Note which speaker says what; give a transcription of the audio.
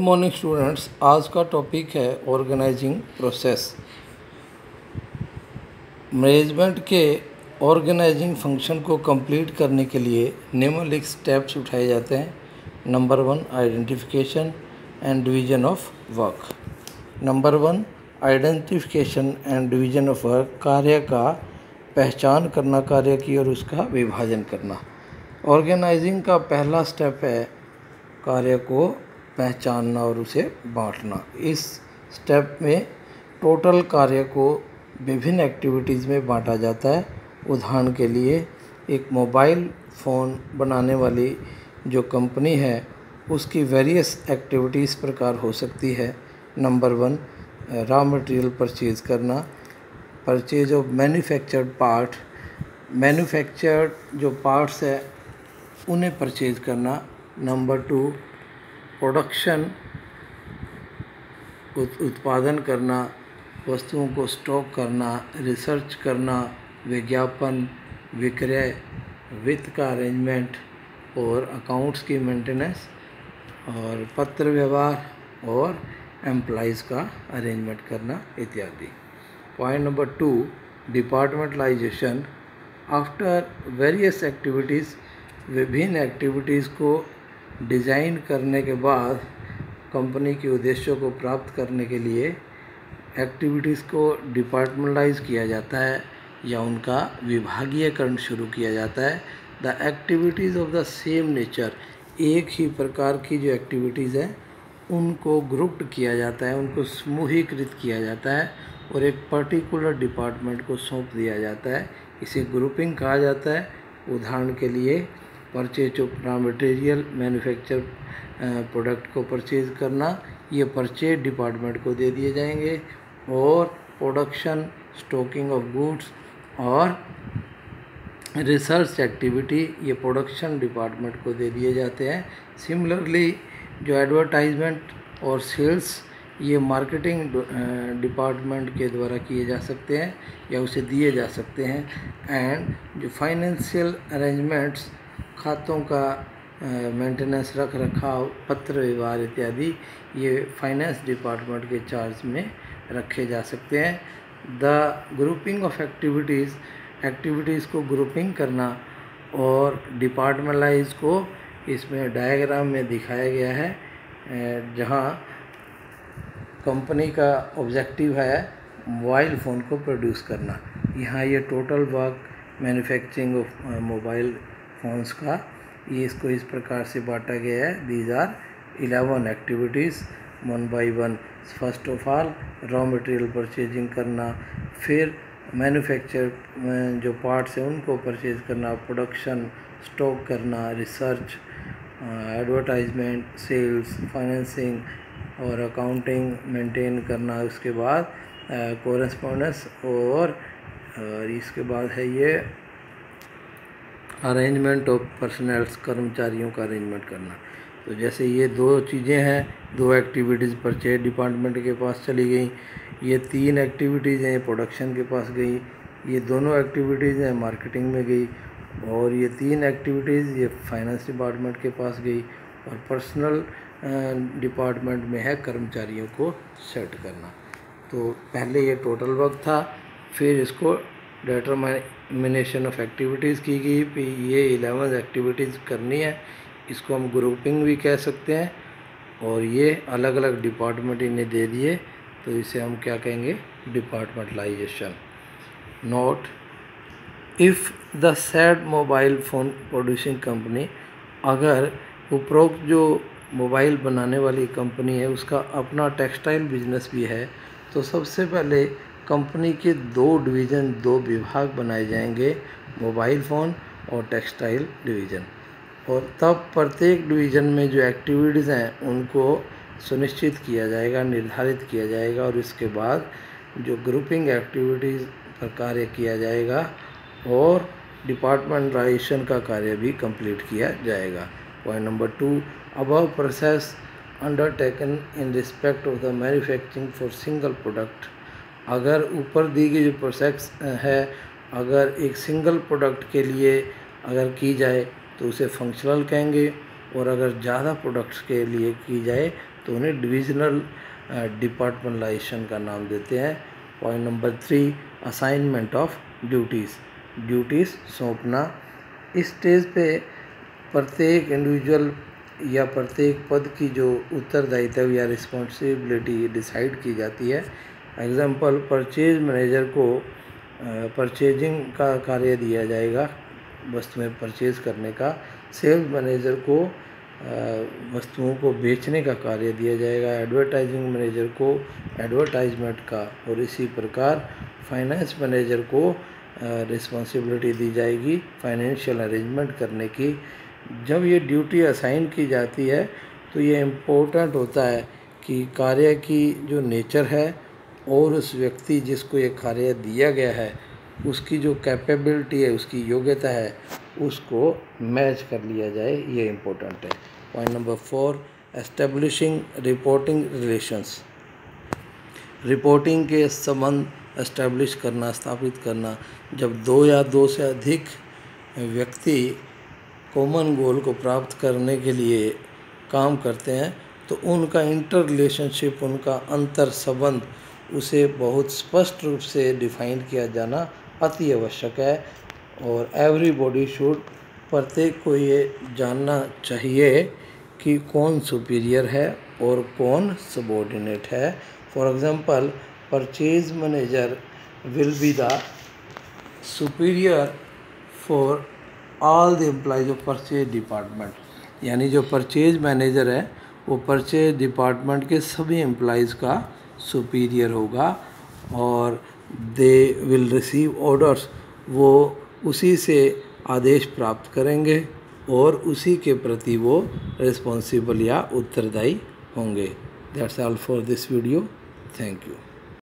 Speaker 1: Morning students, आज का topic है ऑर्गेनाइजिंग प्रोसेस। मैनेजमेंट के ऑर्गेनाइजिंग फंक्शन को कंप्लीट करने के लिए निम्नलिखित स्टेप्स उठाए जाते हैं। Number 1, identification and division of work. Number 1, identification and division of work, कार्य का पहचान करना, कार्य की और उसका विभाजन करना। ऑर्गेनाइजिंग का पहला स्टेप है कार्य को पहचानना और उसे बांटना। इस स्टेप में टोटल कार्य को विभिन्न एक्टिविटीज़ में बांटा जाता है। उदाहरण के लिए एक मोबाइल फ़ोन बनाने वाली जो कंपनी है उसकी वेरियस एक्टिविटीज़ प्रकार हो सकती है। नंबर 1, रॉ मटेरियल परचेज़ करना, purchase of manufactured part, manufactured जो पार्ट्स है उन्हें परचेज करना। नंबर 2, प्रोडक्शन, उत्पादन करना, वस्तुओं को स्टॉक करना, रिसर्च करना, विज्ञापन, विक्रय, वित्त का अरेंजमेंट और अकाउंट्स की मेंटेनेंस और पत्र व्यवहार और एम्प्लॉइज़ का अरेंजमेंट करना इत्यादि। Point number 2, departmentalisation. After various activities, विभिन्न एक्टिविटीज़ को डिज़ाइन करने के बाद कंपनी के उद्देश्यों को प्राप्त करने के लिए एक्टिविटीज़ को डिपार्टमेंटलाइज किया जाता है या उनका विभागीयकरण शुरू किया जाता है। The activities of the same nature, एक ही प्रकार की जो एक्टिविटीज़ हैं उनको ग्रुप्ड किया जाता है, उनको समूहीकृत किया जाता है और एक पर्टिकुलर डिपार्टमेंट को सौंप दिया जाता है। इसे ग्रुपिंग कहा जाता है। उदाहरण के लिए purchase of raw material, manufacture product को परचेज करना, ये परचेज डिपार्टमेंट को दे दिए जाएंगे और प्रोडक्शन, स्टॉकिंग ऑफ गुड्स और रिसर्च एक्टिविटी ये प्रोडक्शन डिपार्टमेंट को दे दिए जाते हैं। सिमिलरली जो एडवर्टाइजमेंट और सेल्स ये मार्केटिंग डिपार्टमेंट के द्वारा किए जा सकते हैं या उसे दिए जा सकते हैं। एंड जो फाइनेंशियल अरेंजमेंट्स, खातों का मेंटेनेंस, रख रखाव, पत्र व्यवहार इत्यादि ये फाइनेंस डिपार्टमेंट के चार्ज में रखे जा सकते हैं। The grouping of activities, activities को ग्रुपिंग करना और डिपार्टमेंटलाइज को इसमें डायग्राम में दिखाया गया है, जहां कंपनी का ऑब्जेक्टिव है मोबाइल फ़ोन को प्रोड्यूस करना। यहाँ ये total work manufacturing of mobile phones का ये इसको इस प्रकार से बांटा गया है। These are 11 activities, 1 by 1। First of all raw material purchasing करना, फिर मैन्युफैक्चर जो पार्ट्स हैं उनको परचेज करना, प्रोडक्शन, स्टॉक करना, रिसर्च, एडवर्टाइजमेंट, सेल्स, फाइनेंसिंग और अकाउंटिंग मेंटेन करना। उसके बाद कोरेस्पॉन्डेंस और इसके बाद है ये अरेंजमेंट ऑफ पर्सनल्स, कर्मचारियों का अरेंजमेंट करना। तो जैसे ये 2 चीज़ें हैं, 2 एक्टिविटीज़ परचेज डिपार्टमेंट के पास चली गई, ये 3 एक्टिविटीज़ हैं प्रोडक्शन के पास गई, ये दोनों एक्टिविटीज़ हैं मार्केटिंग में गई और ये 3 एक्टिविटीज़ ये फाइनेंस डिपार्टमेंट के पास गई और पर्सनल डिपार्टमेंट में है कर्मचारियों को सेट करना। तो पहले ये टोटल वर्क था, फिर इसको डिटरमिनेशन ऑफ एक्टिविटीज़ की गई, फिर ये 11 एक्टिविटीज़ करनी है, इसको हम ग्रुपिंग भी कह सकते हैं और ये अलग अलग डिपार्टमेंट इन्हें दे दिए, तो इसे हम क्या कहेंगे, departmentalisation. Note, if the said mobile phone producing company, अगर उपरोक्त जो मोबाइल बनाने वाली कंपनी है उसका अपना टेक्सटाइल बिजनेस भी है, तो सबसे पहले कंपनी के 2 डिवीज़न, 2 विभाग बनाए जाएंगे, मोबाइल फ़ोन और टेक्सटाइल डिवीज़न। और तब प्रत्येक डिवीज़न में जो एक्टिविटीज़ हैं उनको सुनिश्चित किया जाएगा, निर्धारित किया जाएगा और इसके बाद जो ग्रुपिंग एक्टिविटीज़ पर कार्य किया जाएगा और डिपार्टमेंटलाइजेशन का कार्य भी कंप्लीट किया जाएगा। Point number 2, above process undertaken in respect of the manufacturing for single product. अगर ऊपर दी गई जो प्रोसेस है, अगर एक सिंगल प्रोडक्ट के लिए अगर की जाए तो उसे फंक्शनल कहेंगे और अगर ज़्यादा प्रोडक्ट्स के लिए की जाए तो उन्हें डिविजनल डिपार्टमेंटलाइजेशन का नाम देते हैं। Point number 3, assignment of duties सौंपना। इस स्टेज पे प्रत्येक इंडिविजुअल या प्रत्येक पद की जो उत्तरदायित्व या रिस्पॉन्सिबिलिटी डिसाइड की जाती है। एग्जाम्पल, परचेज मैनेजर को परचेजिंग का कार्य दिया जाएगा, वस्तुएं परचेज करने का। सेल्स मैनेजर को वस्तुओं को बेचने का कार्य दिया जाएगा। एडवर्टाइजिंग मैनेजर को एडवर्टाइजमेंट का, और इसी प्रकार फाइनेंस मैनेजर को रिस्पॉन्सिबिलिटी दी जाएगी फाइनेंशियल अरेंजमेंट करने की। जब ये ड्यूटी असाइन की जाती है तो ये इम्पोर्टेंट होता है कि कार्य की जो नेचर है और उस व्यक्ति जिसको ये कार्य दिया गया है उसकी जो कैपेबिलिटी है, उसकी योग्यता है, उसको मैच कर लिया जाए, ये इम्पोर्टेंट है। Point number 4, establishing reporting relations. Reporting के संबंध एस्टेब्लिश करना, स्थापित करना। जब 2 या 2 से अधिक व्यक्ति कॉमन गोल को प्राप्त करने के लिए काम करते हैं तो उनका इंटर रिलेशनशिप, उनका अंतर संबंध, उसे बहुत स्पष्ट रूप से डिफाइन किया जाना अति आवश्यक है। और एवरीबॉडी शुड, प्रत्येक को ये जानना चाहिए कि कौन सुपीरियर है और कौन सबॉर्डिनेट है। For example, purchase manager will be the superior for all the employees of purchase department. यानी जो परचेज मैनेजर है वो परचेज डिपार्टमेंट के सभी एम्प्लॉयज़ का सुपीरियर होगा और दे विल रिसीव ऑर्डर्स, वो उसी से आदेश प्राप्त करेंगे और उसी के प्रति वो रिस्पॉन्सिबल या उत्तरदायी होंगे। That's all for this video. Thank you.